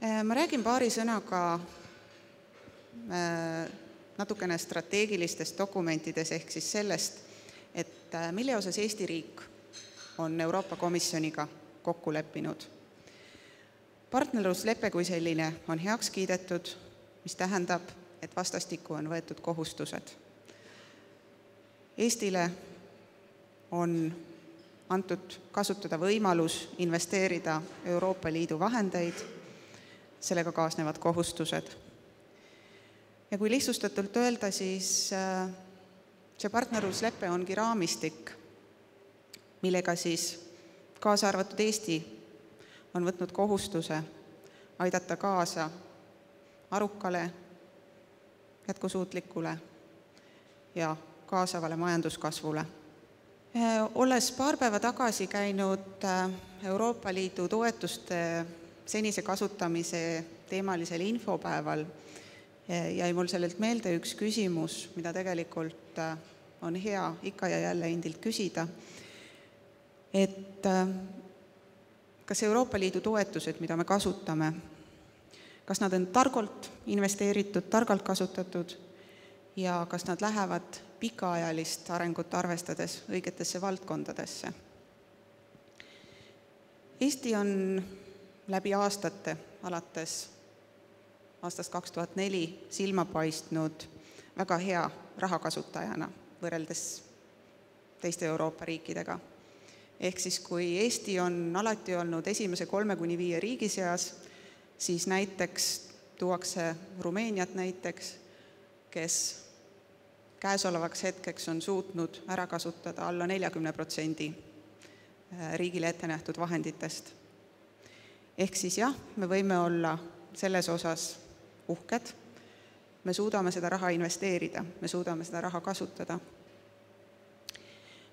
Ma räägin paari sõnaga natukene strateegilistest dokumentidest ehk siis sellest, et mille osas Eesti riik on Euroopa Komisjoniga kokku leppinud. Partnerluslepe kui selline on heaks kiidetud, mis tähendab, et vastastikku on võetud kohustused. Eestile on antud kasutada võimalus investeerida Euroopa Liidu vahendeid, sellega kaasnevad kohustused. Ja kui lihtsustatult öelda, siis see partnerluslepe ongi raamistik, millega siis kaasa arvatud Eesti on võtnud kohustuse aidata kaasa arukale, jätkusuutlikule ja kaasavale majanduskasvule. Olles paar päeva tagasi käinud Euroopa Liidu toetuste senise kasutamise teemalisel infopäeval, jäi mul sellelt meelde üks küsimus, mida tegelikult on hea ikka ja jälle endilt küsida, et kas Euroopa Liidu toetused, mida me kasutame, kas nad on targalt investeeritud, targalt kasutatud ja kas nad lähevad pikaajalist arengut arvestades õigetesse valdkondadesse. Eesti on läbi aastate, alates aastast 2004 silma paistnud väga hea rahakasutajana võrreldes teiste Euroopa riikidega. Ehk siis, kui Eesti on alati olnud esimese 3–5 riigi seas, siis näiteks tuuakse Rumeeniat näiteks, kes käesolevaks hetkeks on suutnud ära kasutada alla 40% riigile ette nähtud vahenditest. Ehk siis jah, me võime olla selles osas uhked, me suudame seda raha investeerida, me suudame seda raha kasutada.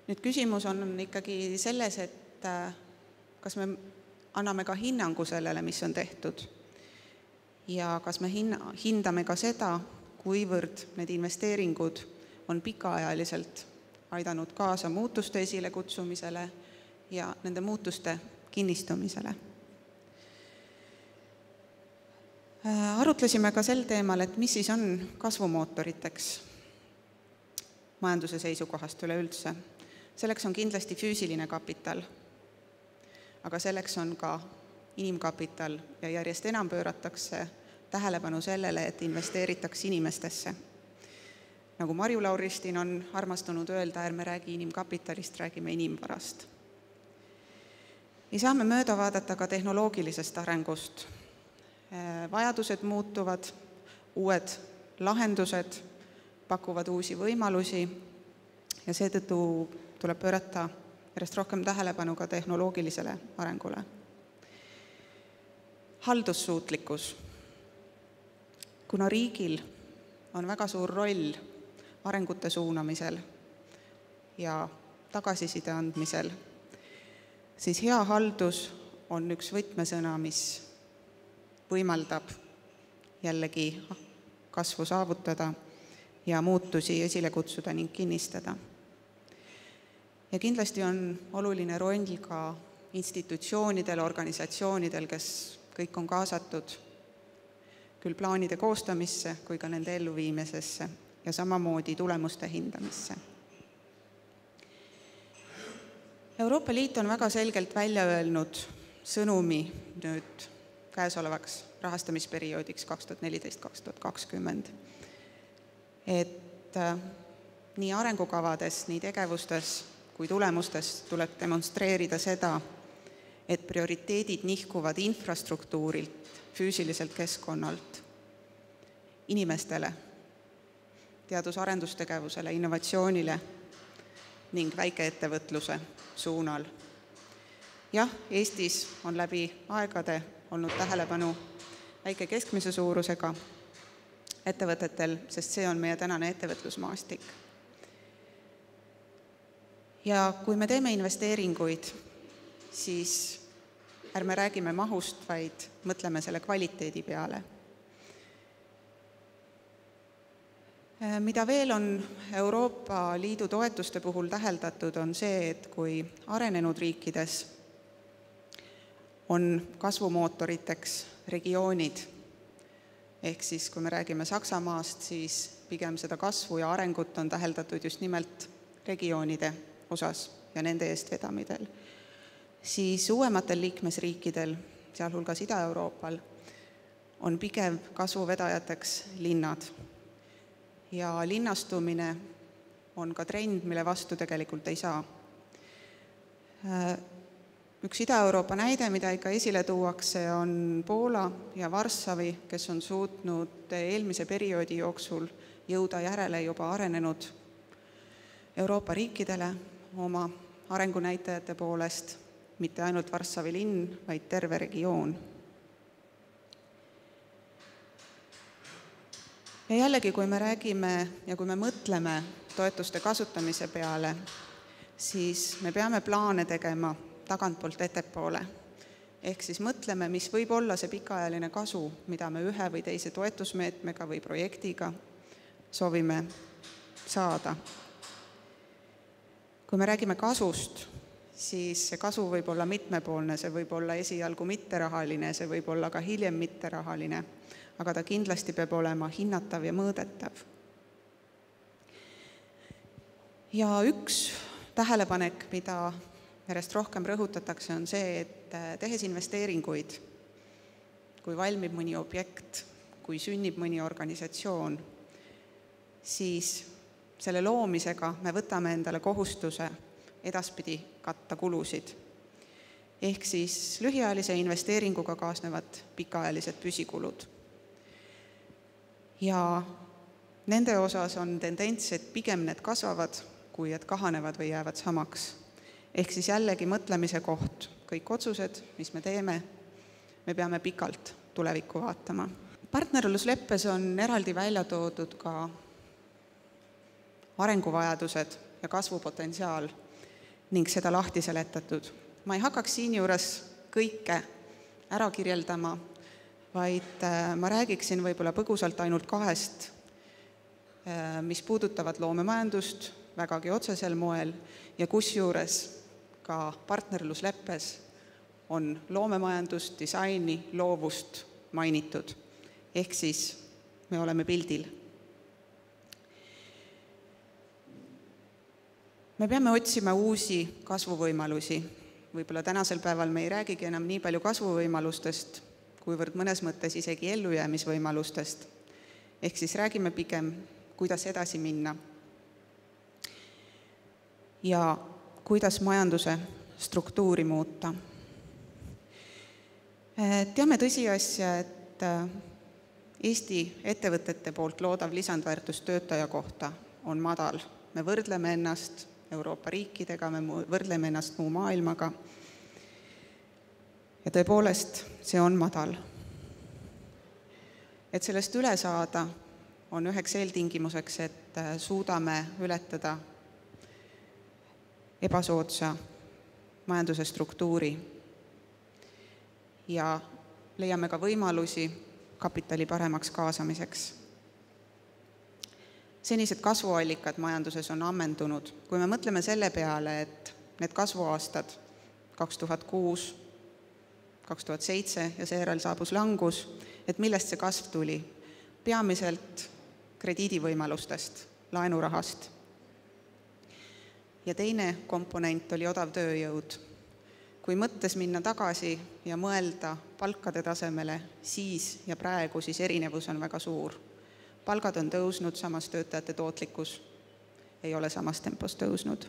Nüüd küsimus on ikkagi selles, et kas me anname ka hinnangu sellele, mis on tehtud ja kas me hindame ka seda, kuivõrd need investeeringud on pikaajaliselt aidanud kaasa muutuste esile kutsumisele ja nende muutuste kinnistumisele. Arutlesime ka sel teemal, et mis siis on kasvumootoriteks majanduse seisukohast üleüldse. Selleks on kindlasti füüsiline kapital, aga selleks on ka inimkapital ja järjest enam pööratakse tähelepanu sellele, et investeeritakse inimestesse. Nagu Marju Lauristin on armastunud öelda, ärme räägi inimkapitalist, räägime inimvarast. Ei saame mööda vaadata ka tehnoloogilisest arengust. Vajadused muutuvad, uued lahendused pakuvad uusi võimalusi ja seetõttu tuleb pöörata järjest rohkem tähelepanu ka tehnoloogilisele arengule. Haldussuutlikkus. Kuna riigil on väga suur roll arengute suunamisel ja tagasiside andmisel, siis hea haldus on üks võtmesõna, mis võimaldab jällegi kasvu saavutada ja muutusi esile kutsuda ning kinnistada. Ja kindlasti on oluline roll ka institutsioonidel, organisatsioonidel, kes kõik on kaasatud küll plaanide koostamisse kui ka nende elluviimisesse ja samamoodi tulemuste hindamisse. Euroopa Liit on väga selgelt välja öelnud sõnumi nüüd käesolevaks rahastamisperioodiks 2014–2020, et nii arengukavades, nii tegevustes kui tulemustes tuleb demonstreerida seda, et prioriteedid nihkuvad infrastruktuurilt, füüsiliselt keskkonnalt inimestele, teadus-arendustegevusele, innovatsioonile ning väikeettevõtluse suunal. Jah, Eestis on läbi aegade olnud tähelepanu väike keskmise suurusega ettevõtetel, sest see on meie tänane ettevõtlusmaastik. Ja kui me teeme investeeringuid, siis ärme räägime mahust, vaid mõtleme selle kvaliteedi peale. Mida veel on Euroopa Liidu toetuste puhul täheldatud, on see, et kui arenenud riikides on kasvumootoriteks regioonid. Ehk siis, kui me räägime Saksamaast, siis pigem seda kasvu ja arengut on täheldatud just nimelt regioonide osas ja nende eestvedamidel. Siis uuematel liikmesriikidel, sealhulgas Ida-Euroopal, on pigem kasvuvedajateks linnad. Ja linnastumine on ka trend, mille vastu tegelikult ei saa. Üks Ida-Euroopa näide, mida ikka esile tuuakse, on Poola ja Varssavi, kes on suutnud eelmise perioodi jooksul jõuda järele juba arenenud Euroopa riikidele oma arengunäitajate poolest, mitte ainult Varssavi linn, vaid terve regioon. Ja jällegi, kui me räägime ja kui me mõtleme toetuste kasutamise peale, siis me peame plaane tegema tagantpoolt ettepoole. Ehk siis mõtleme, mis võib olla see pikaajaline kasu, mida me ühe või teise toetusmeetmega või projektiga soovime saada. Kui me räägime kasust, siis see kasu võib olla mitmepoolne, see võib olla esialgu mitterahaline, see võib olla ka hiljem mitterahaline, aga ta kindlasti peab olema hinnatav ja mõõdetav. Ja üks tähelepanek, mida järjest rohkem rõhutatakse, on see, et tehes investeeringuid, kui valmib mõni objekt, kui sünnib mõni organisatsioon, siis selle loomisega me võtame endale kohustuse edaspidi katta kulusid. Ehk siis lühiajalise investeeringuga kaasnevad pikaajalised püsikulud. Ja nende osas on tendents, et pigem need kasvavad, kui et kahanevad või jäävad samaks. Ehk siis jällegi mõtlemise koht. Kõik otsused, mis me teeme, me peame pikalt tulevikku vaatama. Partnerlusleppes on eraldi välja toodud ka arenguvajadused ja kasvupotentsiaal ning seda lahti seletatud. Ma ei hakkaks siin juures kõike ära kirjeldama, vaid ma räägiksin võib-olla põgusalt ainult kahest, mis puudutavad loomemajandust vägagi otsesel moel ja kusjuures ka partnerlusleppes on loomemajandust, disaini, loovust mainitud. Ehk siis me oleme pildil. Me peame otsima uusi kasvuvõimalusi. Võib-olla tänasel päeval me ei räägigi enam nii palju kasvuvõimalustest, kuivõrd mõnes mõttes isegi ellujäämisvõimalustest. Ehk siis räägime pigem, kuidas edasi minna ja kuidas majanduse struktuuri muuta. Teame tõsiasja, et Eesti ettevõtete poolt loodav lisandväärtus töötaja kohta on madal. Me võrdleme ennast Euroopa riikidega, me võrdleme ennast muu maailmaga ja tõepoolest see on madal. Et sellest üle saada on üheks eeltingimuseks, et suudame ületada ebasoodsa majanduse struktuuri ja leiame ka võimalusi kapitali paremaks kaasamiseks. Senised kasvuallikad majanduses on ammendunud. Kui me mõtleme selle peale, et need kasvuaastad 2006, 2007 ja seejärel saabus langus, et millest see kasv tuli? Peamiselt krediidivõimalustest, laenurahast. Ja teine komponent oli odav tööjõud. Kui mõttes minna tagasi ja mõelda palkade tasemele siis ja praegu, siis erinevus on väga suur. Palgad on tõusnud, samas töötajate tootlikkus ei ole samas tempos tõusnud.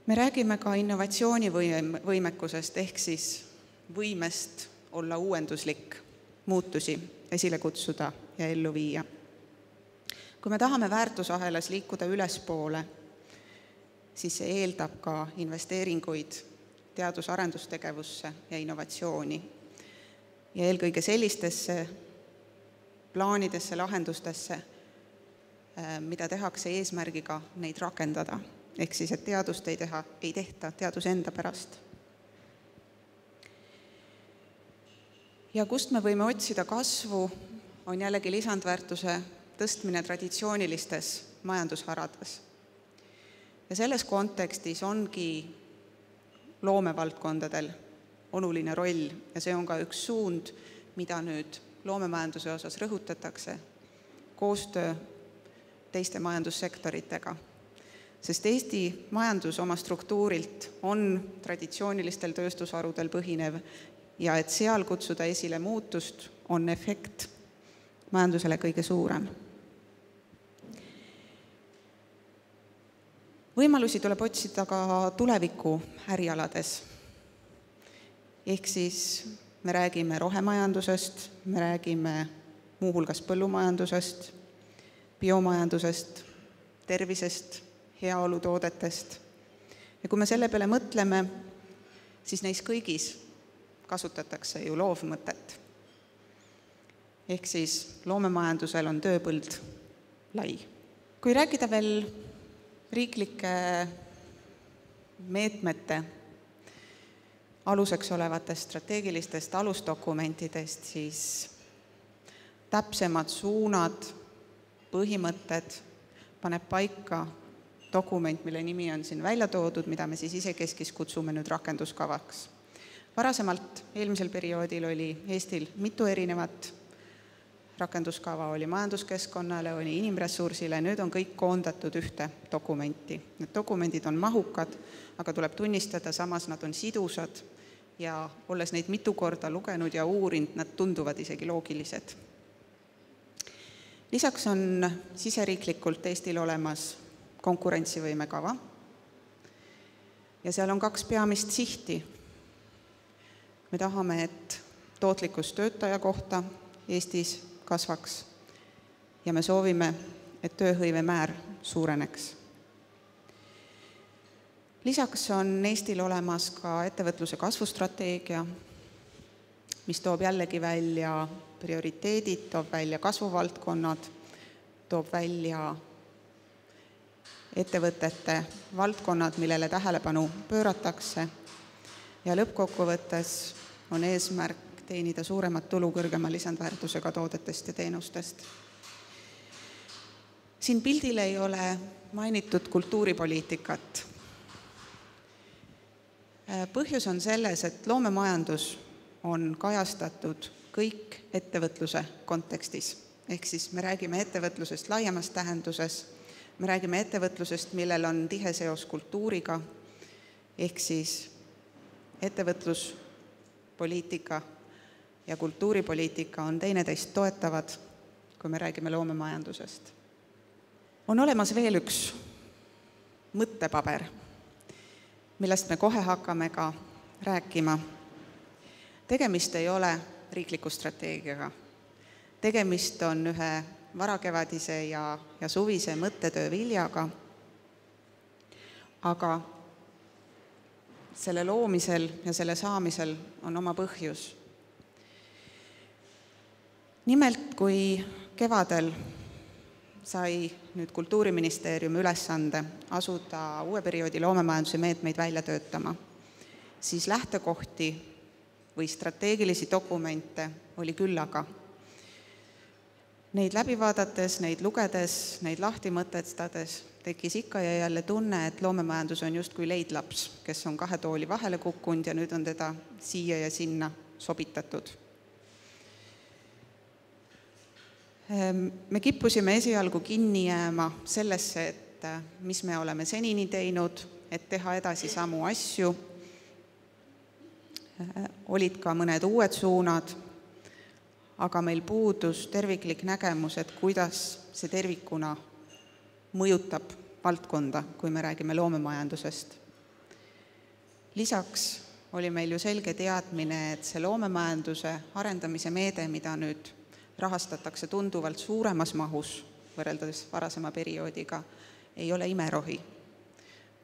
Me räägime ka innovatsioonivõimekusest ehk siis võimest olla uuenduslik, muutusi esile kutsuda ja ellu viia. Kui me tahame väärtusahelas liikuda ülespoole, siis see eeldab ka investeeringuid teadus-arendustegevusse ja innovatsiooni. Ja eelkõige sellistesse plaanidesse, lahendustesse, mida tehakse eesmärgiga neid rakendada. Ehk siis, et teadust ei tehta teaduse enda pärast. Ja kust me võime otsida kasvu, on jällegi lisandväärtuse tõstmine traditsioonilistes majandusharades. Ja selles kontekstis ongi loomevaldkondadel oluline roll ja see on ka üks suund, mida nüüd loomemajanduse osas rõhutatakse, koostöö teiste majandussektoritega. Sest Eesti majandus oma struktuurilt on traditsioonilistel tööstusharudel põhinev ja et seal kutsuda esile muutust, on efekt majandusele kõige suurem. Võimalusi tuleb otsida ka tuleviku ärialades. Ehk siis me räägime rohemajandusest, me räägime muuhulgas põllumajandusest, biomajandusest, tervisest, heaolutoodetest. Ja kui me selle peale mõtleme, siis neis kõigis kasutatakse ju loovmõtet. Ehk siis loomemajandusel on tööpõld lai. Kui rääkida veel riiklike meetmete aluseks olevatest strateegilistest alusdokumentidest, siis täpsemad suunad, põhimõtted paneb paika dokument, mille nimi on siin välja toodud, mida me siis isekeskis kutsume nüüd rakenduskavaks. Varasemalt eelmisel perioodil oli Eestil mitu erinevat rakenduskava, oli majanduskeskkonnale, oli inimressursile, nüüd on kõik koondatud ühte dokumenti. Need dokumendid on mahukad, aga tuleb tunnistada, samas nad on sidusad ja olles neid mitu korda lugenud ja uurinud, nad tunduvad isegi loogilised. Lisaks on siseriiklikult Eestil olemas konkurentsivõime kava ja seal on 2 peamist sihti. Me tahame, et tootlikkus töötaja kohta Eestis kasvaks ja me soovime, et tööhõive määr suureneks. Lisaks on Eestil olemas ka ettevõtluse kasvustrateegia, mis toob jällegi välja prioriteedid, toob välja kasvuvaldkonnad, toob välja ettevõtete valdkonnad, millele tähelepanu pööratakse ja lõppkokkuvõttes on eesmärk teenida suuremat tulu kõrgema lisandväärtusega toodetest ja teenustest. Siin pildil ei ole mainitud kultuuripoliitikat. Põhjus on selles, et loomemajandus on kajastatud kõik ettevõtluse kontekstis. Ehk siis me räägime ettevõtlusest laiemas tähenduses, me räägime ettevõtlusest, millel on tihe seos kultuuriga, ehk siis ettevõtluspoliitika ja kultuuripoliitika on teineteist toetavad, kui me räägime loomemajandusest. On olemas veel üks mõttepaber, millest me kohe hakkame ka rääkima. Tegemist ei ole riikliku strateegiaga. Tegemist on ühe varakevadise ja suvise mõttetöö viljaga, aga selle loomisel ja selle saamisel on oma põhjus. Nimelt, kui kevadel sai nüüd Kultuuriministeeriumi ülesande asuda uue perioodi loomemajanduse meetmeid välja töötama, siis lähtekohti või strateegilisi dokumente oli küllaga. Neid läbi vaadates, neid lugedes, neid lahti mõtestades tekkis ikka ja jälle tunne, et loomemajandus on justkui leidlaps, kes on 2 tooli vahele kukkunud ja nüüd on teda siia ja sinna sobitatud. Me kippusime esialgu kinni jääma sellesse, et mis me oleme senini teinud, et teha edasi samu asju. Olid ka mõned uued suunad, aga meil puudus terviklik nägemus, et kuidas see tervikuna mõjutab valdkonda, kui me räägime loomemajandusest. Lisaks oli meil ju selge teadmine, et see loomemajanduse arendamise meede, mida nüüd rahastatakse tunduvalt suuremas mahus võrreldes varasema perioodiga, ei ole imerohi.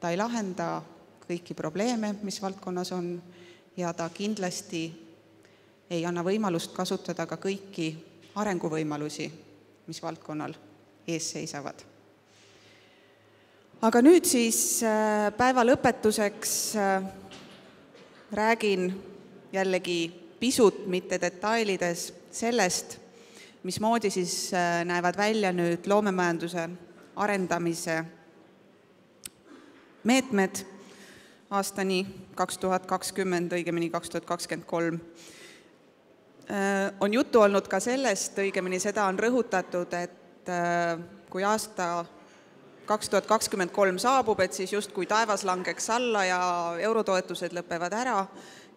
Ta ei lahenda kõiki probleeme, mis valdkonnas on, ja ta kindlasti ei anna võimalust kasutada ka kõiki arenguvõimalusi, mis valdkonnal ees seisavad. Aga nüüd siis päeva lõpetuseks räägin jällegi pisut, mitte detailides, sellest, mismoodi siis näevad välja nüüd loomemajanduse arendamise meetmed aastani 2020, õigemini 2023. On juttu olnud ka sellest, õigemini seda on rõhutatud, et kui aasta 2023 saabub, et siis just kui taevas langeks alla ja eurotoetused lõpevad ära,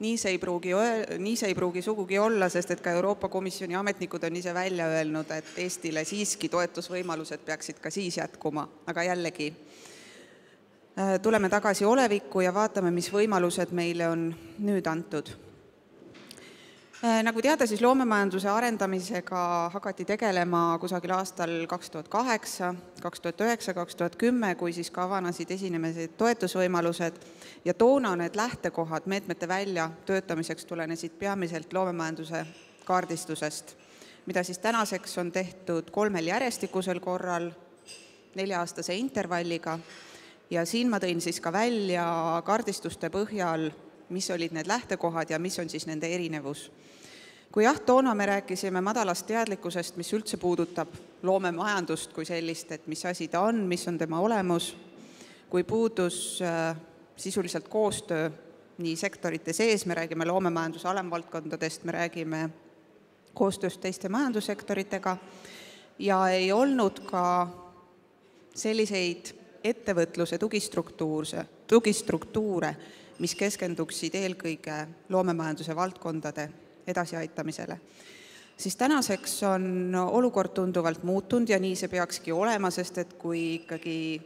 nii see ei pruugi sugugi olla, sest et ka Euroopa Komisjoni ametnikud on ise välja öelnud, et Eestile siiski toetusvõimalused peaksid ka siis jätkuma, aga jällegi tuleme tagasi olevikku ja vaatame, mis võimalused meile on nüüd antud. Nagu teada, siis loomemajanduse arendamisega hakati tegelema kusagil aastal 2008, 2009, 2010, kui siis ka avanesid esinemised toetusvõimalused ja toona need lähtekohad meetmete välja töötamiseks tulenesid peamiselt loomemajanduse kaardistusest, mida siis tänaseks on tehtud 3 järjestikusel korral 4-aastase intervalliga ja siin ma tõin siis ka välja kaardistuste põhjal, mis olid need lähtekohad ja mis on siis nende erinevus. Kui toona me rääkisime madalast teadlikkusest, mis üldse puudutab loomemajandust kui sellist, et mis asi ta on, mis on tema olemus, kui puudus sisuliselt koostöö nii sektorite sees, me räägime loomemajanduse alamvaldkondadest, me räägime koostööst teiste majandussektoritega ja ei olnud ka selliseid ettevõtluse tugistruktuure, mis keskenduksid eelkõige loomemajanduse valdkondade edasiaitamisele. Siis tänaseks on olukord tunduvalt muutunud ja nii see peakski olema, sest et kui ikkagi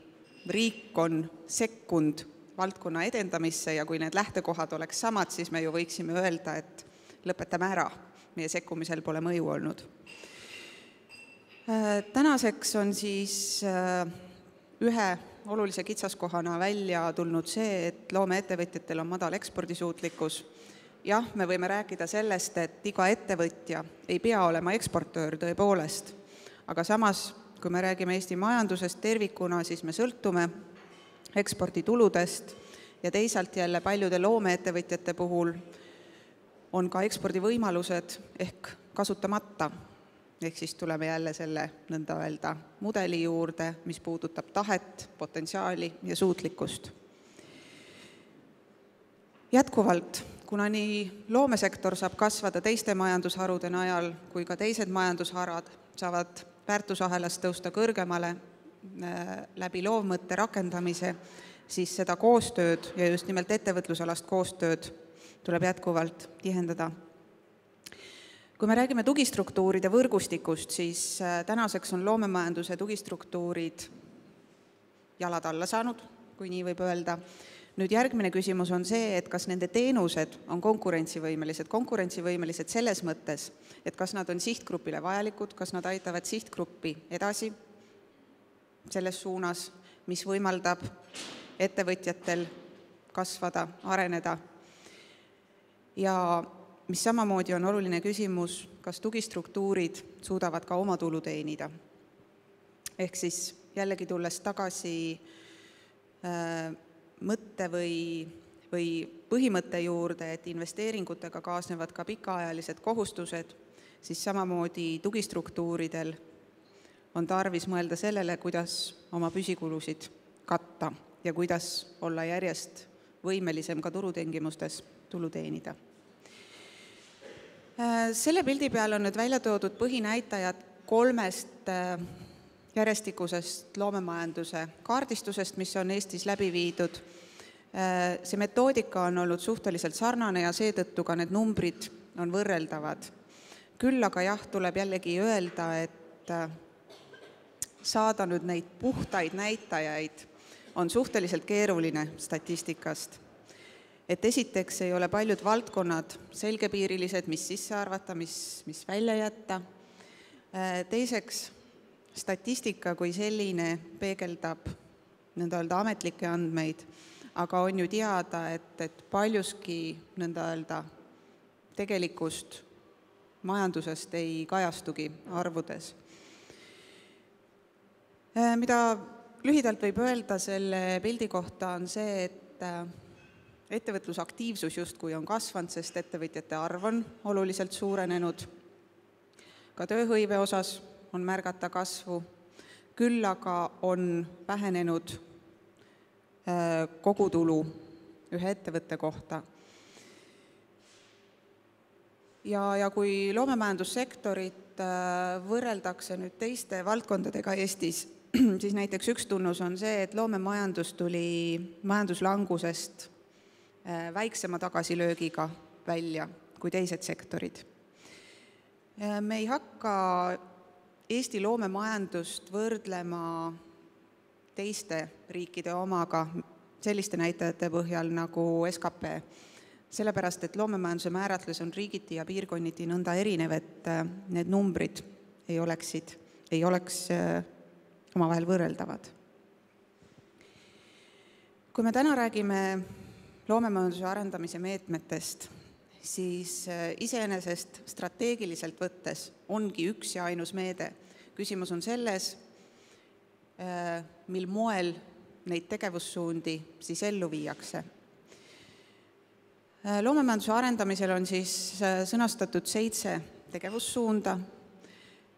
riik on sekkunud valdkonna edendamisse ja kui need lähtekohad oleks samad, siis me ju võiksime öelda, et lõpetame ära, meie sekkumisel pole mõju olnud. Tänaseks on siis ühe olulise kitsaskohana välja tulnud see, et loomeettevõtjatel on madal ekspordisuutlikkus. Jah, me võime rääkida sellest, et iga ettevõtja ei pea olema eksportöör tõepoolest, aga samas, kui me räägime Eesti majandusest tervikuna, siis me sõltume ekspordituludest ja teisalt jälle paljude loomeettevõtjate puhul on ka ekspordivõimalused ehk kasutamata. Ehk siis tuleme jälle selle nõnda öelda mudeli juurde, mis puudutab tahet, potentsiaali ja suutlikkust. Jätkuvalt, kuna nii loomesektor saab kasvada teiste majandusharude najal, kui ka teised majandusharad saavad väärtusahelas tõusta kõrgemale läbi loovmõtte rakendamise, siis seda koostööd ja just nimelt ettevõtlusalast koostööd tuleb jätkuvalt tihendada. Kui me räägime tugistruktuuride võrgustikust, siis tänaseks on loomemajanduse tugistruktuurid jalad alla saanud, kui nii võib öelda. Nüüd järgmine küsimus on see, et kas nende teenused on konkurentsivõimelised selles mõttes, et kas nad on sihtgrupile vajalikud, kas nad aitavad sihtgruppi edasi selles suunas, mis võimaldab ettevõtjatel kasvada, areneda. Ja mis samamoodi on oluline küsimus, kas tugistruktuurid suudavad ka oma tulu teenida. Ehk siis jällegi tulles tagasi mõtte või põhimõtte juurde, et investeeringutega kaasnevad ka pikaajalised kohustused, siis samamoodi tugistruktuuridel on tarvis mõelda sellele, kuidas oma püsikulusid katta ja kuidas olla järjest võimelisem ka turutingimustes tulu teenida. Selle pildi peal on nüüd välja toodud põhinäitajad 3 järjestikusest loomemajanduse kaardistusest, mis on Eestis läbi viidud. See metoodika on olnud suhteliselt sarnane ja seetõttu ka need numbrid on võrreldavad. Küll aga tuleb jällegi öelda, et saada nüüd neid puhtaid näitajaid on suhteliselt keeruline statistikast. Et esiteks ei ole paljud valdkonnad selgepiirilised, mis sisse arvata, mis välja jätta. Teiseks, statistika kui selline peegeldab nõnda öelda ametlikke andmeid, aga on ju teada, et paljuski nõnda öelda tegelikust majandusest ei kajastugi arvudes. Mida lühidalt võib öelda selle pildi kohta on see, et ettevõtlusaktiivsus justkui on kasvanud, sest ettevõtjate arv on oluliselt suurenenud. Ka tööhõive osas on märgata kasvu, küll aga on vähenenud kogutulu ühe ettevõtte kohta. Ja kui loomemajandussektorit võrreldakse nüüd teiste valdkondadega Eestis, siis näiteks üks tunnus on see, et loomemajandus tuli majanduslangusest väiksema tagasilöögiga välja kui teised sektorid. Me ei hakka Eesti loomemajandust võrdlema teiste riikide omaga selliste näitajate põhjal nagu SKP, sellepärast et loomemajanduse määratlus on riigiti ja piirkonniti nõnda erinev, et need numbrid ei oleks omavahel võrreldavad. Kui me täna räägime loomemajanduse arendamise meetmetest, siis iseenesest strateegiliselt võttes ongi üks ja ainus meede. Küsimus on selles, mil moel neid tegevussuundi siis ellu viiakse. Loomemajanduse arendamisel on siis sõnastatud 7 tegevussuunda,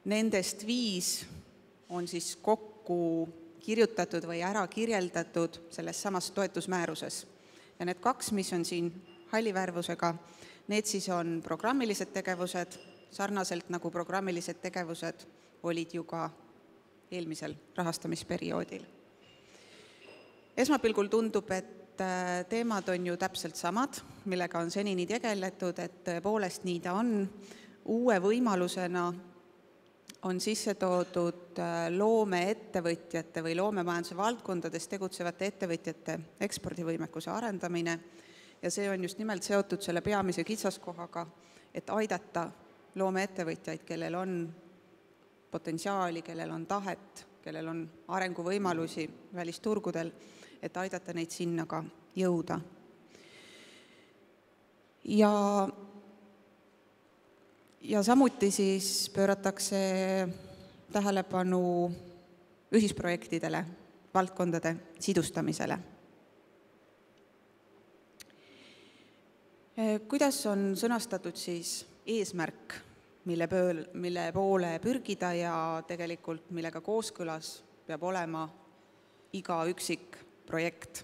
nendest 5 on siis kokku kirjutatud või ära kirjeldatud selles samas toetusmääruses. Ja need 2, mis on siin hallivärvusega, need siis on programmilised tegevused, sarnaselt nagu programmilised tegevused olid ju ka eelmisel rahastamisperioodil. Esmapilgul tundub, et teemad on ju täpselt samad, millega on senini tegeletud, et tõepoolest nii ta on. Uue võimalusena on sisse toodud loomeettevõtjate või loomemajanduse valdkondades tegutsevate ettevõtjate ekspordivõimekuse arendamine, ja see on just nimelt seotud selle peamise kitsaskohaga, et aidata loomeettevõtjaid, kellel on potentsiaali, kellel on tahet, kellel on arenguvõimalusi välisturgudel, et aidata neid sinna ka jõuda. Ja samuti siis pööratakse tähelepanu ühisprojektidele, valdkondade sidustamisele. Kuidas on sõnastatud siis eesmärk, mille poole pürgida ja tegelikult millega kooskõlas peab olema iga üksik projekt?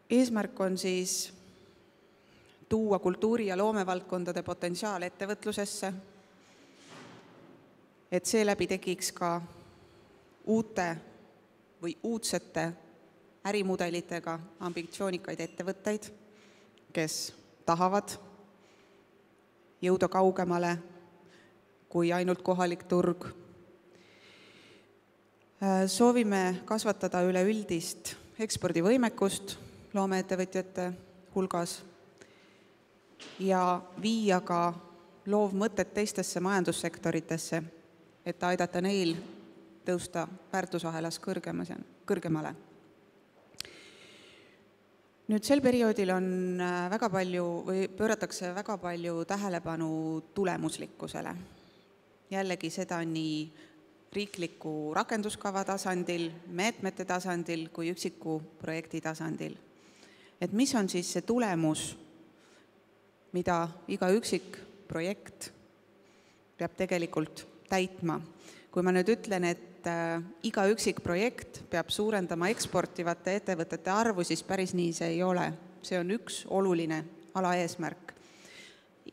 Eesmärk on siis tuua kultuuri- ja loomevaldkondade potentsiaal ettevõtlusesse, et seeläbi tekiks ka uute või uudsete ärimudelitega ambitsioonikaid ettevõtteid, kes tahavad jõuda kaugemale kui ainult kohalik turg. Soovime kasvatada üleüldist ekspordivõimekust loomeettevõtjate hulgas ja viia ka loovmõtted teistesse majandussektoritesse, et aidata neil tõusta väärtusahelas kõrgemale. Nüüd sel perioodil on pööratakse väga palju tähelepanu tulemuslikkusele. Jällegi seda nii riikliku rakenduskava tasandil, meetmete tasandil kui üksiku projekti tasandil. Et mis on siis see tulemus, mida iga üksik projekt peab tegelikult täitma? Kui ma nüüd ütlen, et iga üksik projekt peab suurendama eksportivate ettevõtete arvu, siis päris nii see ei ole. See on üks oluline alaeesmärk.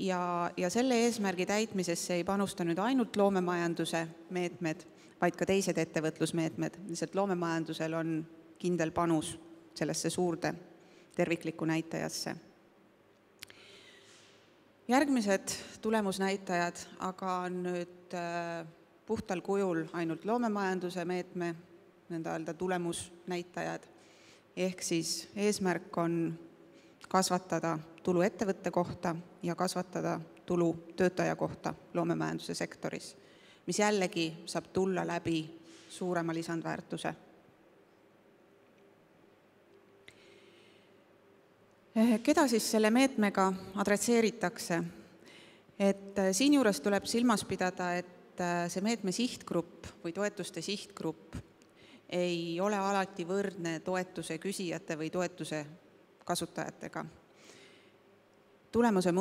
Ja selle eesmärgi täitmisesse ei panusta nüüd ainult loomemajanduse meetmed, vaid ka teised ettevõtlusmeetmed. Lihtsalt loomemajandusel on kindel panus sellesse suurde terviklikku näitajasse. Järgmised tulemusnäitajad aga on nüüd puhtal kujul ainult loomemajanduse meetme nõnda öelda tulemusnäitajad, ehk siis eesmärk on kasvatada tulu ettevõtte kohta ja kasvatada tulu töötaja kohta loomemajanduse sektoris, mis jällegi saab tulla läbi suurema lisandväärtuse. Keda siis selle meetmega adresseeritakse? Et siinjuures tuleb silmas pidada, et see meetme sihtgrupp või toetuste sihtgrupp ei ole alati võrdne toetuse küsijate või toetuse kasutajatega. Tulemuse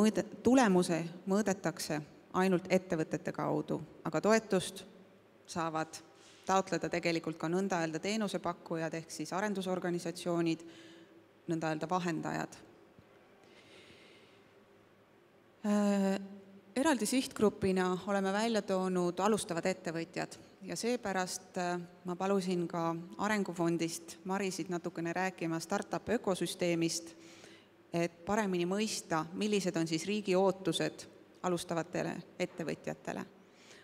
mõõdetakse ainult ettevõtete kaudu, aga toetust saavad taotleda tegelikult ka nõnda öelda teenusepakkujad ehk siis arendusorganisatsioonid, nõnda öelda vahendajad. Eraldi sihtgrupina oleme välja toonud alustavad ettevõtjad ja seepärast ma palusin ka Arengufondist Marisid natukene rääkima startup ökosüsteemist, et paremini mõista, millised on siis riigi ootused alustavatele ettevõtjatele.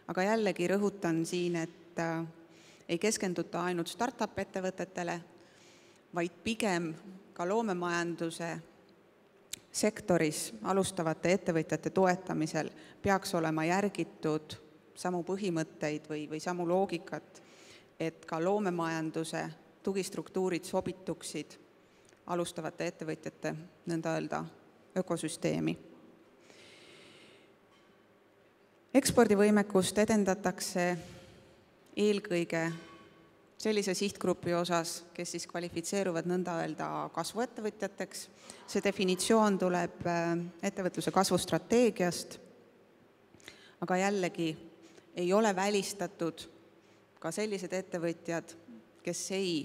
Aga jällegi rõhutan siin, et ei keskenduta ainult startup ettevõtetele, vaid pigem ka loomemajanduse sektoris alustavate ettevõtjate toetamisel peaks olema järgitud samu põhimõtteid või samu loogikat, et ka loomemajanduse tugistruktuurid sobituksid alustavate ettevõtjate nõnda öelda ökosüsteemi. Ekspordivõimekust edendatakse eelkõige sellise sihtgrupi osas, kes siis kvalifitseeruvad nõnda öelda kasvuettevõtjateks. See definitsioon tuleb ettevõtluse kasvustrateegiast, aga jällegi ei ole välistatud ka sellised ettevõtjad, kes ei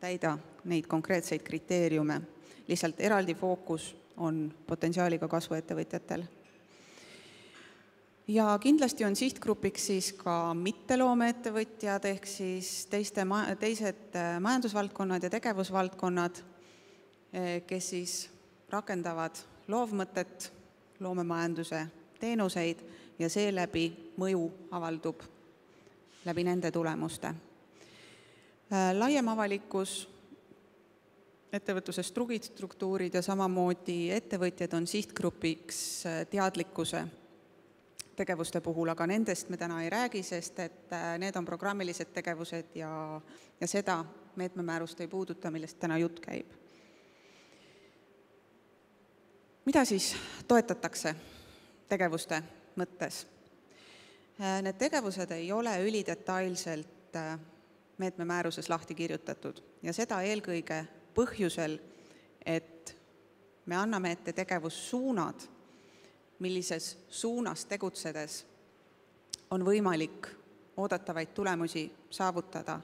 täida neid konkreetseid kriteeriume. Lihtsalt eraldi fookus on potentsiaaliga kasvuettevõtjatel. Ja kindlasti on sihtgrupiks siis ka mitteloomeettevõtjad ehk siis teised majandusvaldkonnad ja tegevusvaldkonnad, kes siis rakendavad loovmõtet, loomemajanduse teenuseid ja seeläbi mõju avaldub läbi nende tulemuste. Laiem avalikkus, ettevõtluses tugistruktuurid ja samamoodi ettevõtjad on sihtgrupiks teadlikkuse tegevuste puhul, aga nendest me täna ei räägi, sest et need on programmilised tegevused ja seda meetmemäärust ei puuduta, millest täna jutt käib. Mida siis toetatakse tegevuste mõttes? Need tegevused ei ole ülidetailselt meetmemääruses lahti kirjutatud ja seda eelkõige põhjusel, et me anname ette tegevussuunad, millises suunas tegutsedes on võimalik oodatavaid tulemusi saavutada.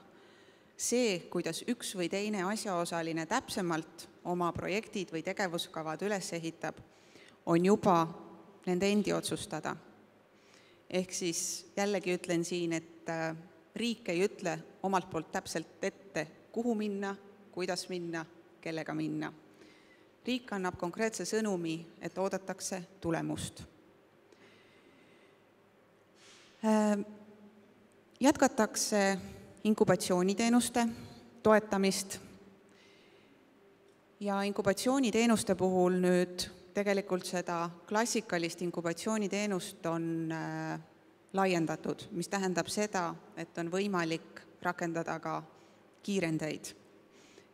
See, kuidas üks või teine asjaosaline täpsemalt oma projektid või tegevuskavad üles ehitab, on juba nende endi otsustada. Ehk siis jällegi ütlen siin, et riik ei ütle omalt poolt täpselt ette, kuhu minna, kuidas minna, kellega minna. Riik annab konkreetse sõnumi, et oodatakse tulemust. Jätkatakse inkubatsiooniteenuste toetamist ja inkubatsiooniteenuste puhul nüüd tegelikult seda klassikalist inkubatsiooniteenust on laiendatud, mis tähendab seda, et on võimalik rakendada ka kiirendeid.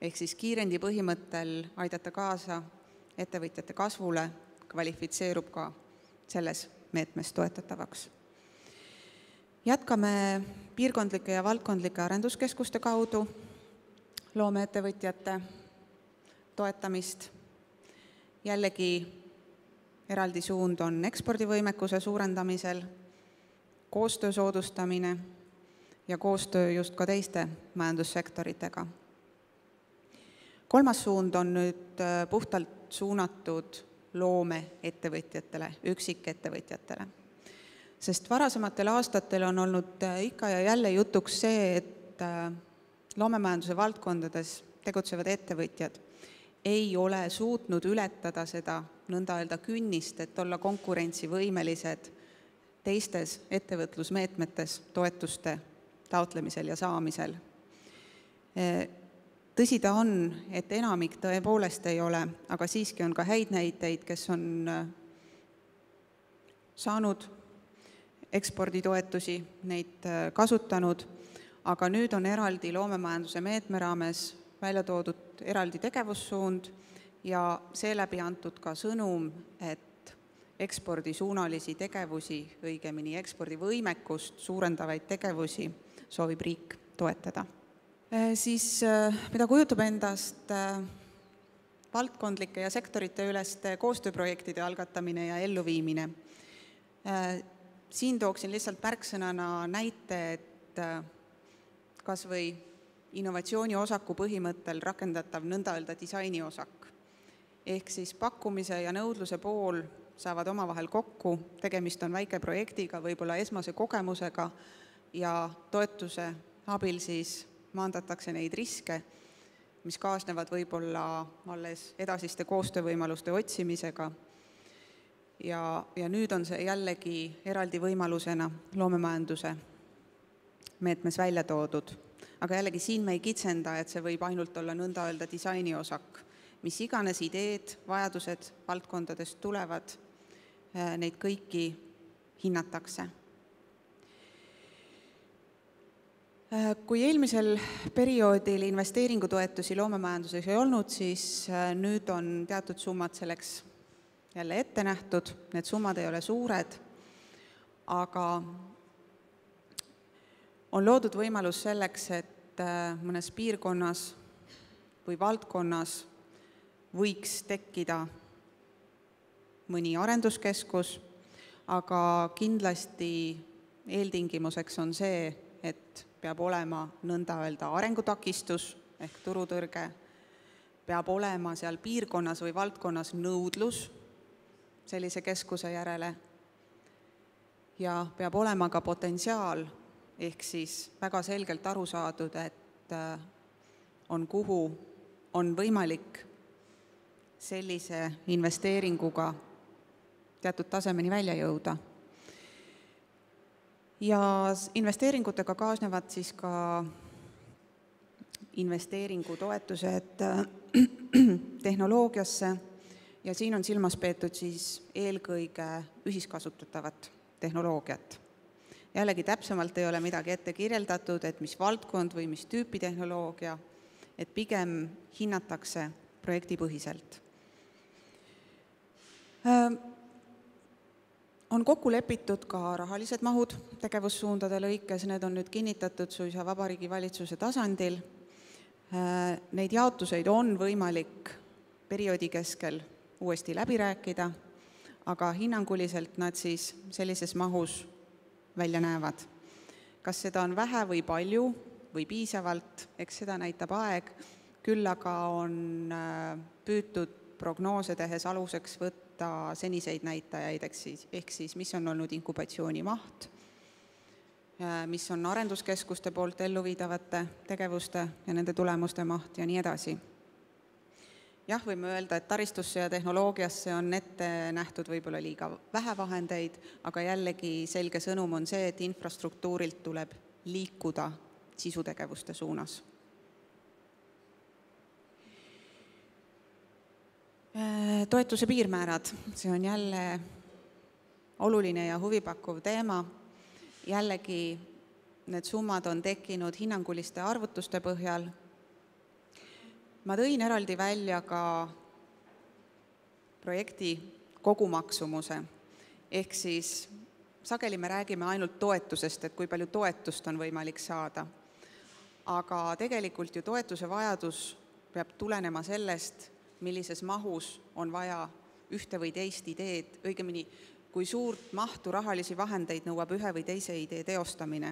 Ehk siis kiirendi põhimõttel aidata kaasa ettevõtjate kasvule, kvalifitseerub ka selles meetmes toetatavaks. Jätkame piirkondlike ja valdkondlike arenduskeskuste kaudu loomeettevõtjate toetamist. Jällegi eraldi suund on ekspordivõimekuse suurendamisel, koostöö soodustamine ja koostöö just ka teiste majandussektoritega. Kolmas suund on nüüd puhtalt suunatud loomeettevõtjatele, üksikettevõtjatele. Sest varasematel aastatel on olnud ikka ja jälle jutuks see, et loomemajanduse valdkondades tegutsevad ettevõtjad ei ole suutnud ületada seda nõnda öelda künnist, et olla konkurentsivõimelised teistes ettevõtlusmeetmetes toetuste taotlemisel ja saamisel. Tõsi ta on, et enamik tõepoolest ei ole, aga siiski on ka häid näiteid, kes on saanud eksporditoetusi, neid kasutanud, aga nüüd on eraldi loomemajanduse meetme raames välja toodud eraldi tegevussuund ja seeläbi antud ka sõnum, et ekspordisuunalisi tegevusi, õigemini ekspordivõimekust suurendavaid tegevusi soovib riik toetada. Siis, mida kujutab endast valdkondlike ja sektorite üleste koostööprojektide algatamine ja elluviimine. Siin tooksin lihtsalt märksõnana näite, et kas või innovatsiooniosaku põhimõttel rakendatav nõnda öelda disainiosak. Ehk siis pakkumise ja nõudluse pool saavad omavahel kokku, tegemist on väike projektiga, võib-olla esmase kogemusega ja toetuse abil siis maandatakse neid riske, mis kaasnevad võib-olla alles edasiste koostöövõimaluste otsimisega. Ja nüüd on see jällegi eraldi võimalusena loomemajanduse meetmes välja toodud. Aga jällegi siin me ei kitsenda, et see võib ainult olla nõnda öelda disainiosak. Mis iganes ideed, vajadused valdkondadest tulevad, neid kõiki hinnatakse. Kui eelmisel perioodil investeeringutoetusi loomemajanduses ei olnud, siis nüüd on teatud summad selleks jälle ette nähtud, need summad ei ole suured, aga on loodud võimalus selleks, et mõnes piirkonnas või valdkonnas võiks tekkida mõni arenduskeskus, aga kindlasti eeltingimuseks on see, et peab olema nõnda öelda arengutakistus ehk turutõrge, peab olema seal piirkonnas või valdkonnas nõudlus sellise keskuse järele ja peab olema ka potentsiaal, ehk siis väga selgelt aru saadud, et kuhu on võimalik sellise investeeringuga teatud tasemeni välja jõuda. Ja investeeringutega kaasnevad siis ka investeeringutoetused tehnoloogiasse ja siin on silmas peetud siis eelkõige ühiskasutatavat tehnoloogiat. Jällegi täpsemalt ei ole midagi ette kirjeldatud, et mis valdkond või mis tüüpi tehnoloogia, et pigem hinnatakse projektipõhiselt. On kokku lepitud ka rahalised mahud tegevussuundade lõikes, need on nüüd kinnitatud suisa Vabariigi Valitsuse tasandil. Neid jaotuseid on võimalik perioodi keskel uuesti läbi rääkida, aga hinnanguliselt nad siis sellises mahus välja näevad. Kas seda on vähe või palju või piisavalt, eks seda näitab aeg, küll aga on püütud prognoose tehes aluseks võtta seniseid näitajaid, ehk siis mis on olnud inkubatsiooni maht, mis on arenduskeskuste poolt elluviidavate tegevuste ja nende tulemuste maht ja nii edasi. Jah, võime öelda, et taristusse ja tehnoloogiasse on ette nähtud võib-olla liiga vähe vahendeid, aga jällegi selge sõnum on see, et infrastruktuurilt tuleb liikuda sisutegevuste suunas. Toetuse piirmäärad, see on jälle oluline ja huvipakkuv teema. Jällegi need summad on tekkinud hinnanguliste arvutuste põhjal. Ma tõin eraldi välja ka projekti kogumaksumuse, ehk siis sageli me räägime ainult toetusest, et kui palju toetust on võimalik saada. Aga tegelikult ju toetuse vajadus peab tulenema sellest, millises mahus on vaja ühte või teist ideed, õigemini kui suurt mahtu rahalisi vahendeid nõuab ühe või teise idee teostamine.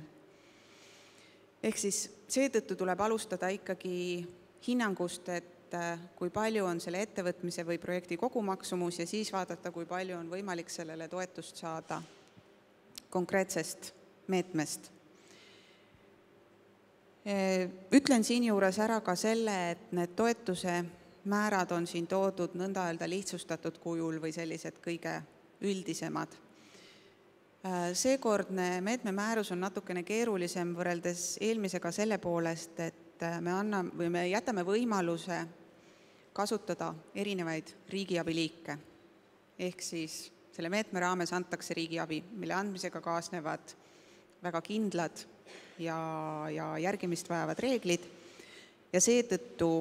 Ehk siis seetõttu tuleb alustada ikkagi hinnangust, et kui palju on selle ettevõtmise või projekti kogumaksumus ja siis vaadata, kui palju on võimalik sellele toetust saada konkreetsest meetmest. Ütlen siinjuures ära ka selle, et need toetuse määrad on siin toodud nõnda öelda lihtsustatud kujul või sellised kõige üldisemad. Seekordne meetme määrus on natukene keerulisem võrreldes eelmisega selle poolest, et me jätame võimaluse kasutada erinevaid riigiabiliike. Ehk siis selle meetme raames antakse riigiabi, mille andmisega kaasnevad väga kindlad ja järgimist vajavad reeglid ja seetõttu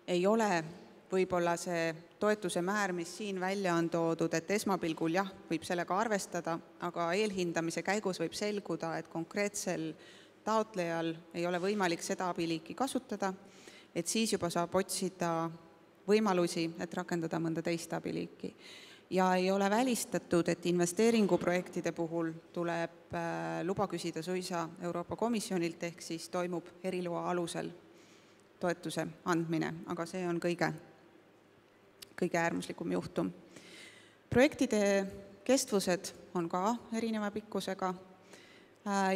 ei ole võib-olla see toetuse määr, mis siin välja on toodud, et esmapilgul jah, võib sellega arvestada, aga eelhindamise käigus võib selguda, et konkreetsel taotlejal ei ole võimalik seda abiliiki kasutada, et siis juba saab otsida võimalusi, et rakendada mõnda teist abiliiki. ja ei ole välistatud, et investeeringuprojektide puhul tuleb luba küsida suisa Euroopa Komisjonilt, ehk siis toimub eriloa alusel toetuse andmine, aga see on kõige äärmuslikum juhtum. Projektide kestvused on ka erineva pikkusega,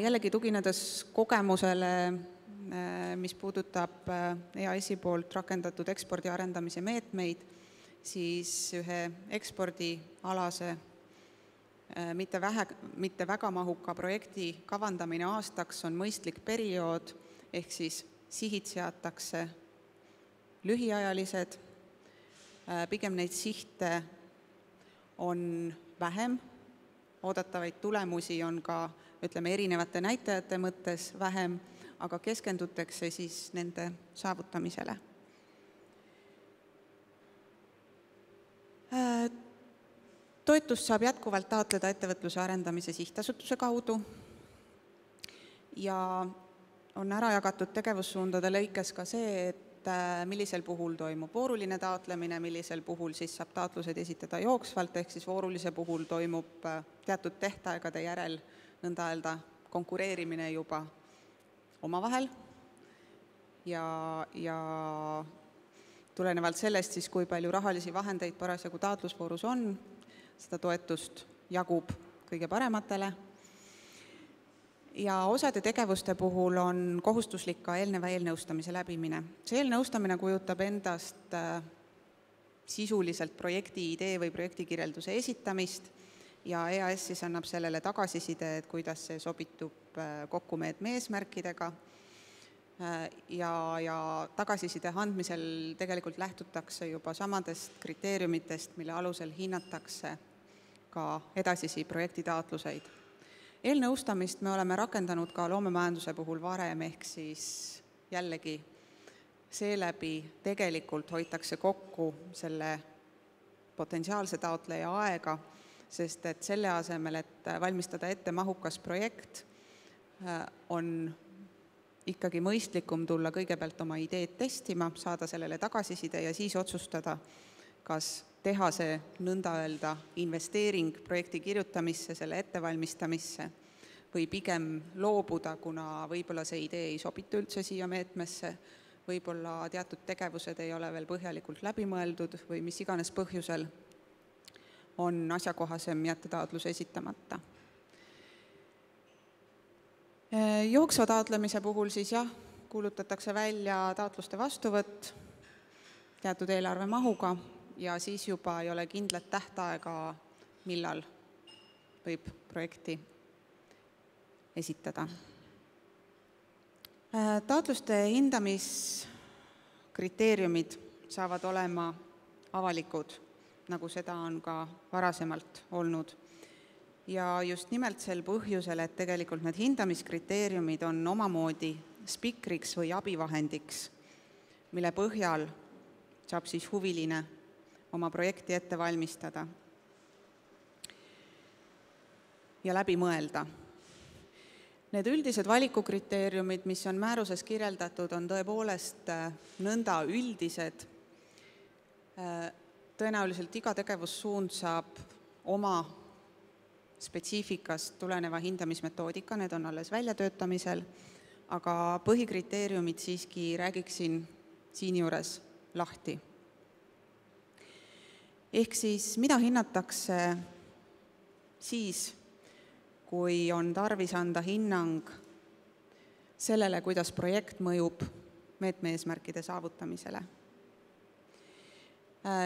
jällegi tuginedes kogemusele, mis puudutab EAS-i poolt rakendatud ekspordi arendamise meetmeid, siis ühe ekspordialase mitte väga mahuka projekti kavandamine aastaks on mõistlik periood, ehk siis sihid seatakse lühiajalised, pigem neid sihte on vähem, oodatavaid tulemusi on ka, ütleme, erinevate näitajate mõttes vähem, aga keskendutakse siis nende saavutamisele. Toetust saab jätkuvalt taotleda Ettevõtluse Arendamise Sihtasutuse kaudu ja on ära jagatud tegevussuundade lõikes ka see, et millisel puhul toimub vooruline taotlemine, millisel puhul siis saab taotlused esitada jooksvalt, ehk siis voorulise puhul toimub teatud tähtaegade järel nõnda öelda konkureerimine juba omavahel ja tulenevalt sellest siis, kui palju rahalisi vahendeid parasjagu taotlusvoorus on, seda toetust jagub kõige parematele. Ja osade tegevuste puhul on kohustuslik ka eelneva eelnõustamise läbimine. See eelnõustamine kujutab endast sisuliselt projekti idee või projektikirjelduse esitamist ja EAS siis annab sellele tagasiside, et kuidas see sobitub kokku meetme eesmärkidega. Ja tagasiside andmisel tegelikult lähtutakse juba samadest kriteeriumitest, mille alusel hinnatakse ka edasisi projektitaotluseid. Eelnõustamist me oleme rakendanud ka loomemajanduse puhul varem, ehk siis jällegi seeläbi tegelikult hoitakse kokku selle potentsiaalse taotleja aega, sest et selle asemel, et valmistada ette mahukas projekt, on ikkagi mõistlikum tulla kõigepealt oma ideed testima, saada sellele tagasiside ja siis otsustada, kas teha see nõnda öelda investeering projekti kirjutamisse, selle ettevalmistamisse või pigem loobuda, kuna võib-olla see idee ei sobitu üldse siia meetmesse, võib-olla teatud tegevused ei ole veel põhjalikult läbi mõeldud või mis iganes põhjusel on asjakohasem jätta taotlus esitamata. Jooksva taotlemise puhul siis kuulutatakse välja taotluste vastuvõtt teatud eelarve mahuga ja siis juba ei ole kindlat tähtaega, millal võib projekti esitada. Taotluste hindamiskriteeriumid saavad olema avalikud, nagu seda on ka varasemalt olnud. Ja just nimelt sel põhjusel, et tegelikult need hindamiskriteeriumid on omamoodi spikriks või abivahendiks, mille põhjal saab siis huviline oma projekti ette valmistada ja läbi mõelda. Need üldised valikukriteeriumid, mis on määruses kirjeldatud, on tõepoolest nõnda üldised. Tõenäoliselt iga tegevussuund saab oma spetsiifikast tuleneva hindamismetoodika, need on alles väljatöötamisel, aga põhikriteeriumid siiski räägiksin siin juures lahti. Ehk siis, mida hinnatakse siis, kui on tarvis anda hinnang sellele, kuidas projekt mõjub meetme eesmärkide saavutamisele.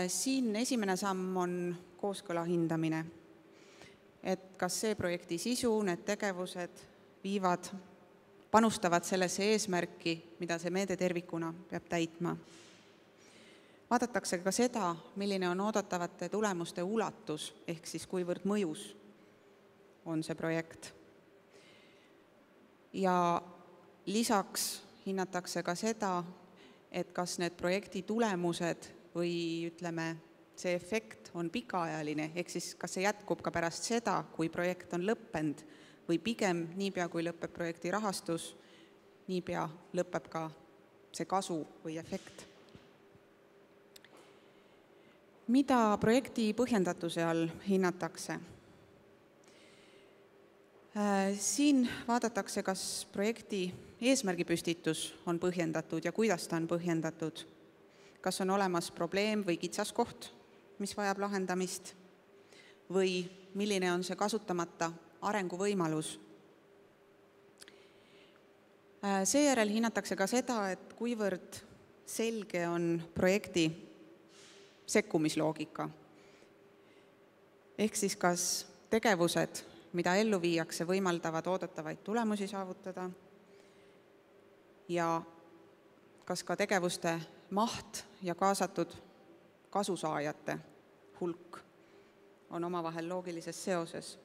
Siin esimene samm on kooskõla hindamine. Et kas see projekti sisu, need tegevused panustavad sellesse eesmärki, mida see meede tervikuna peab täitma. Vaadatakse ka seda, milline on oodatavate tulemuste ulatus, ehk siis kuivõrd mõjus on see projekt. Ja lisaks hinnatakse ka seda, et kas need projekti tulemused või ütleme, see efekt on pikaajaline, ehk siis kas see jätkub ka pärast seda, kui projekt on lõppenud või pigem niipea, kui lõpeb projekti rahastus, niipea lõpeb ka see kasu või efekt. Mida projekti põhjendatuse all hinnatakse? Siin vaadatakse, kas projekti eesmärgipüstitus on põhjendatud ja kuidas ta on põhjendatud, kas on olemas probleem või kitsaskoht, mis vajab lahendamist, või milline on see kasutamata arenguvõimalus. Seejärel hinnatakse ka seda, et kuivõrd selge on projekti sekkumisloogika. Ehk siis kas tegevused, mida ellu viiakse, võimaldavad oodatavaid tulemusi saavutada ja kas ka tegevuste maht ja kaasatud kasusaajate hulk on omavahel loogilises seoses.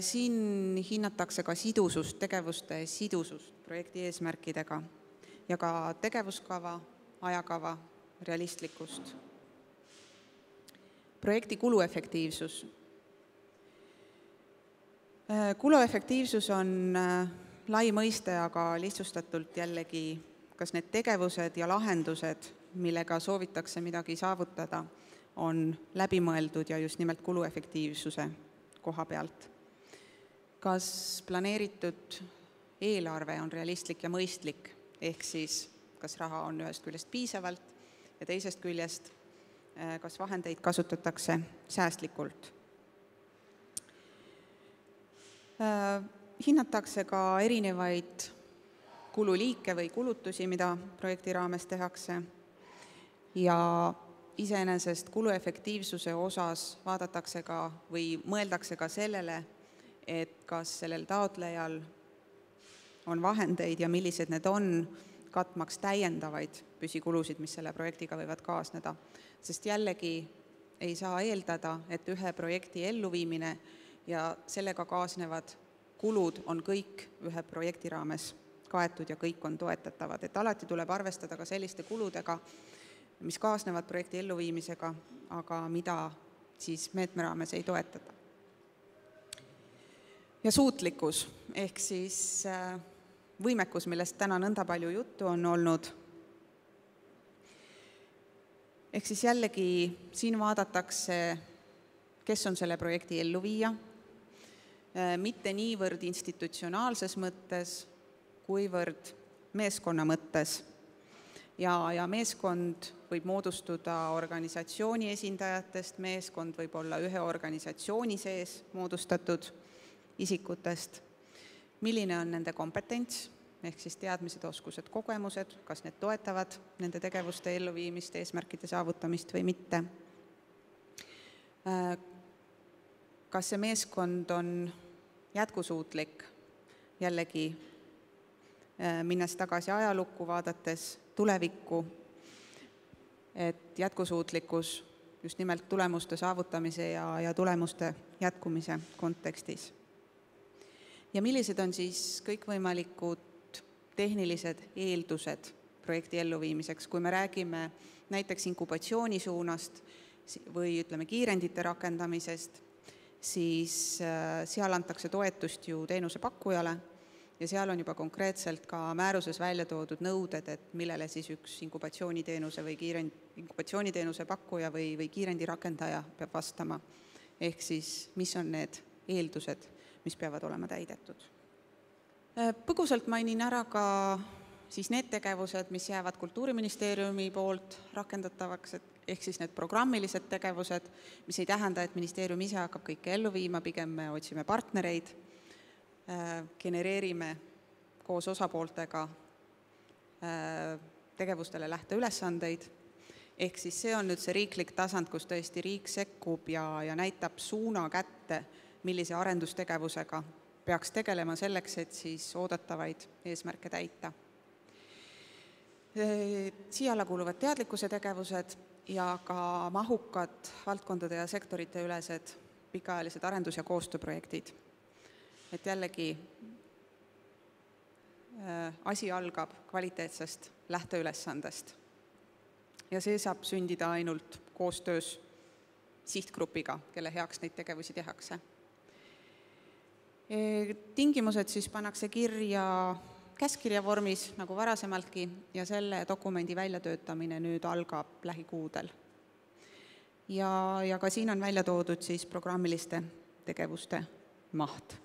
Siin hinnatakse ka sidusust, tegevuste sidusust projekti eesmärkidega ja ka tegevuskava, ajakava realistlikkust. Projekti kuluefektiivsus. Kuluefektiivsus on lai mõiste, aga lihtsustatult jällegi, kas need tegevused ja lahendused, millega soovitakse midagi saavutada, on läbimõeldud ja just nimelt kuluefektiivsuse koha pealt. Kas planeeritud eelarve on realistlik ja mõistlik, ehk siis kas raha on ühest küljest piisavalt ja teisest küljest, kas vahendeid kasutatakse säästlikult. Hinnatakse ka erinevaid kululiike või kulutusi, mida projekti raames tehakse ja iseenesest kuluefektiivsuse osas vaadatakse ka või mõeldakse ka sellele, et kas sellel taotlejal on vahendeid ja millised need on, katmaks täiendavaid püsikulusid, mis selle projektiga võivad kaasneda. Sest jällegi ei saa eeldada, et ühe projekti elluviimine ja sellega kaasnevad kulud on kõik ühe projekti raames kaetud ja kõik on toetatavad. Et alati tuleb arvestada ka selliste kuludega, mis kaasnevad projekti elluviimisega, aga mida siis meetme raames ei toetada. Ja suutlikkus, ehk siis võimekus, millest täna nõnda palju juttu on olnud. Ehk siis jällegi siin vaadatakse, kes on selle projekti elluviija, mitte niivõrd institutsionaalses mõttes, kuivõrd meeskonna mõttes. Ja meeskond võib moodustuda organisatsiooni esindajatest, meeskond võib olla ühe organisatsiooni sees moodustatud isikutest, milline on nende kompetents, ehk siis teadmised, oskused, kogemused, kas need toetavad nende tegevuste elluviimist, eesmärkide saavutamist või mitte. Kas see meeskond on jätkusuutlik, jällegi minnes tagasi ajalukku, vaadates tulevikku, et jätkusuutlikkus just nimelt tulemuste saavutamise ja tulemuste jätkumise kontekstis. Ja millised on siis kõikvõimalikud tehnilised eeldused projekti elluviimiseks, kui me räägime näiteks inkubatsiooni suunast või ütleme kiirendite rakendamisest, siis seal antakse toetust ju teenusepakkujale ja seal on juba konkreetselt ka määruses välja toodud nõuded, et millele siis üks inkubatsiooniteenuse või inkubatsiooniteenuse pakkuja või kiirendi rakendaja peab vastama. Ehk siis, mis on need eeldused, mis peavad olema täidetud. Põgusalt mainin ära ka siis need tegevused, mis jäävad Kultuuriministeeriumi poolt rakendatavaks, ehk siis need programmilised tegevused, mis ei tähenda, et ministeerium ise hakkab kõike ellu viima, pigem me otsime partnereid, genereerime koos osapooltega tegevustele lähteülesandeid, ehk siis see on nüüd see riiklik tasand, kus tõesti riik sekkub ja näitab suuna kätte, millise arendustegevusega peaks tegelema selleks, et siis oodatavaid eesmärke täita. Siia alla kuuluvad teadlikkuse tegevused ja ka mahukad valdkondade ja sektorite ülesed pikaajalised arendus- ja koostööprojektid. Et jällegi asi algab kvaliteetsest lähteülesandest ja see saab sündida ainult koostöös sihtgrupiga, kelle heaks neid tegevusi tehakse. Tingimused siis pannakse kirja käskkirja vormis nagu varasemaltki ja selle dokumendi väljatöötamine nüüd algab lähikuudel. Ja ka siin on välja toodud siis programmiliste tegevuste maht.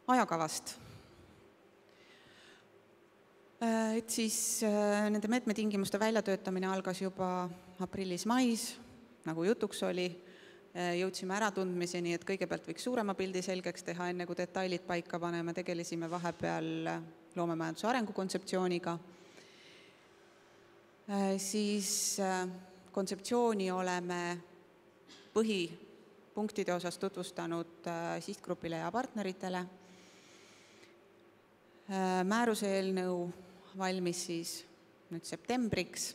Ajakavast. Et siis nende meetmetingimuste väljatöötamine algas juba aprillis-mais, nagu jutuks oli, jõudsime äratundmiseni, et kõigepealt võiks suurema pildi selgeks teha, enne kui detailid paika paneme, tegelesime vahepeal loomemajanduse arengukontseptsiooniga. Siis kontseptsiooni oleme põhipunktide osas tutvustanud sihtgrupile ja partneritele. Määruse eelnõu valmis siis nüüd septembriks.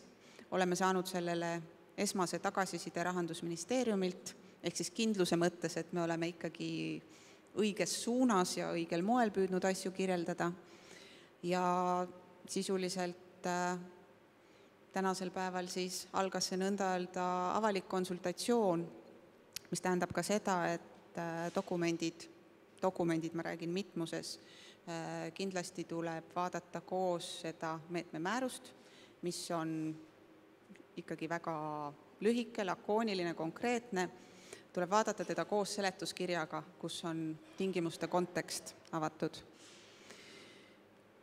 Oleme saanud sellele esmase tagasiside Rahandusministeeriumilt, ehk siis kindluse mõttes, et me oleme ikkagi õiges suunas ja õigel moel püüdnud asju kirjeldada. Ja sisuliselt tänasel päeval siis algas see nõnda öelda avalik konsultatsioon, mis tähendab ka seda, et dokumendid, ma räägin mitmuses, kindlasti tuleb vaadata koos seda meetmemäärust, mis on ikkagi väga lühike, lakooniline, konkreetne, tuleb vaadata teda koos seletuskirjaga, kus on tingimuste kontekst avatud.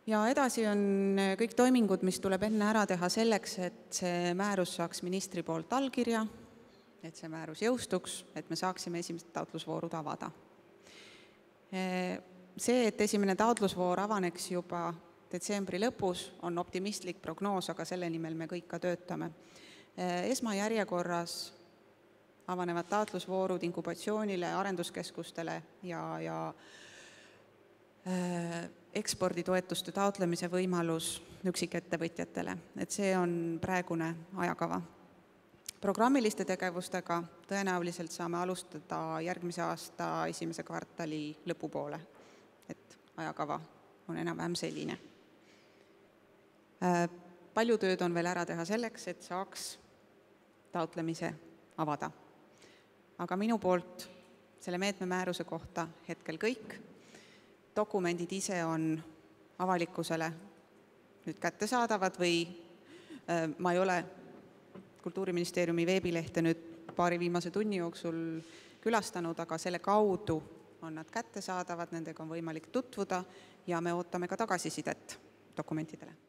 Ja edasi on kõik toimingud, mis tuleb enne ära teha selleks, et see määrus saaks ministri poolt allkirja, et see määrus jõustuks, et me saaksime esimesed taotlusvoorud avada. See, et esimene taotlusvoor avaneks juba detsembri lõpus, on optimistlik prognoos, aga selle nimel me kõik ka töötame. Esmajärjekorras avanevad taotlusvoorud inkubatsioonile, arenduskeskustele ja eksporditoetuste taotlemise võimalus üksikettevõtjatele. Et see on praegune ajakava. Programmiliste tegevustega tõenäoliselt saame alustada järgmise aasta esimese kvartali lõpupoole. Et ajakava on enam-vähem selline. Palju tööd on veel ära teha selleks, et saaks taotlemise avada. Aga minu poolt selle meetmemääruse kohta hetkel kõik. Dokumendid ise on avalikkusele nüüd kättesaadavad või ma ei ole Kultuuriministeeriumi veebilehte nüüd paari viimase tunni jooksul külastanud, aga selle kaudu on nad kättesaadavad, nendega on võimalik tutvuda ja me ootame ka tagasisidet dokumentidele.